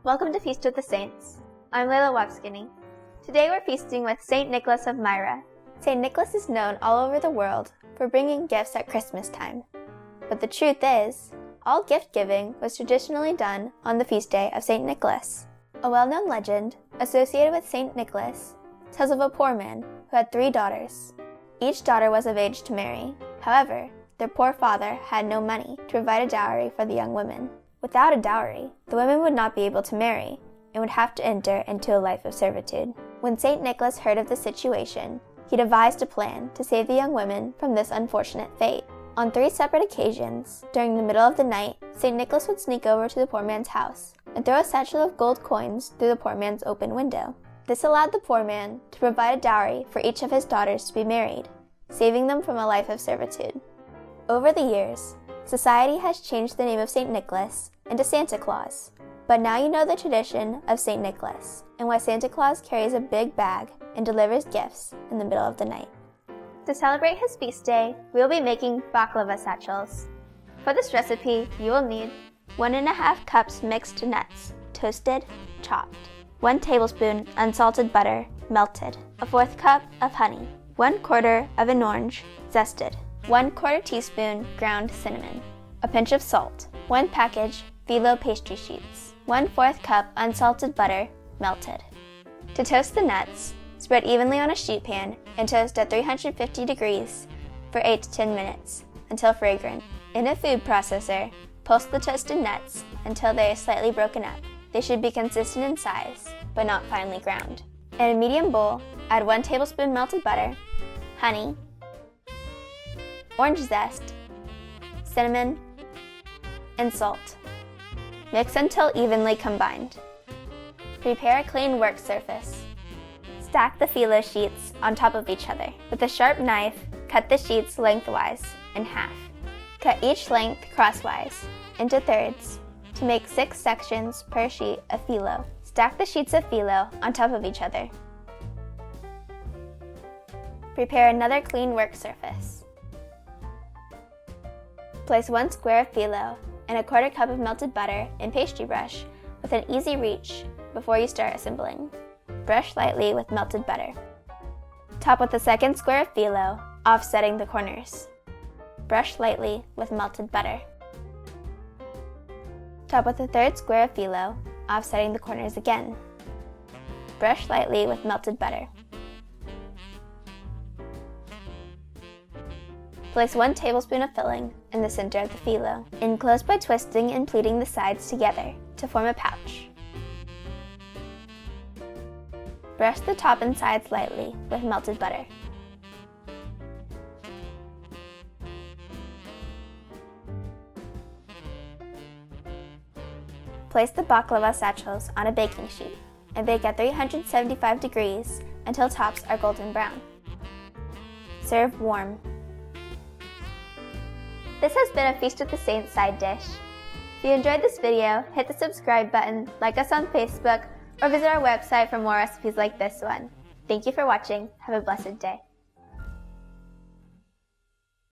Welcome to Feast with the Saints. I'm Layla Wapskineh. Today we're feasting with Saint Nicholas of Myra. Saint Nicholas is known all over the world for bringing gifts at Christmas time. But the truth is, all gift-giving was traditionally done on the feast day of Saint Nicholas. A well-known legend associated with Saint Nicholas tells of a poor man who had 3 daughters. Each daughter was of age to marry. However, their poor father had no money to provide a dowry for the young women. Without a dowry, the women would not be able to marry and would have to enter into a life of servitude. When Saint Nicholas heard of the situation, he devised a plan to save the young women from this unfortunate fate. On 3 separate occasions, during the middle of the night, Saint Nicholas would sneak over to the poor man's house and throw a satchel of gold coins through the poor man's open window. This allowed the poor man to provide a dowry for each of his daughters to be married, saving them from a life of servitude. Over the years, society has changed the name of Saint Nicholas into Santa Claus, but now you know the tradition of Saint Nicholas and why Santa Claus carries a big bag and delivers gifts in the middle of the night. To celebrate his feast day, we will be making Baklava Satchels. For this recipe, you will need 1½ cups mixed nuts, toasted, chopped, 1 tablespoon unsalted butter, melted, a 1/4 cup of honey, 1/4 of an orange, zested, 1/4 teaspoon ground cinnamon, a pinch of salt, 1 package Phyllo pastry sheets, 1/4 cup unsalted butter, melted. To toast the nuts, spread evenly on a sheet pan and toast at 350 degrees for 8 to 10 minutes until fragrant. In a food processor, pulse the toasted nuts until they are slightly broken up. They should be consistent in size, but not finely ground. In a medium bowl, add 1 tablespoon melted butter, honey, orange zest, cinnamon, and salt. Mix until evenly combined. Prepare a clean work surface. Stack the Phyllo sheets on top of each other. With a sharp knife, cut the sheets lengthwise in half. Cut each length crosswise into thirds to make 6 sections per sheet of Phyllo. Stack the sheets of Phyllo on top of each other. Prepare another clean work surface. Place 1 square of Phyllo and a 1/4 cup of melted butter in pastry brush with an easy reach before you start assembling. Brush lightly with melted butter. Top with the 2nd square of Phyllo, offsetting the corners. Brush lightly with melted butter. Top with the 3rd square of Phyllo, offsetting the corners again. Brush lightly with melted butter. Place 1 tablespoon of filling in the center of the Phyllo. Enclose by twisting and pleating the sides together to form a pouch. Brush the top and sides lightly with melted butter. Place the baklava satchels on a baking sheet and bake at 375 degrees until tops are golden brown. Serve warm. This has been a Feast with the Saints side dish. If you enjoyed this video, hit the subscribe button, like us on Facebook, or visit our website for more recipes like this one. Thank you for watching. Have a blessed day.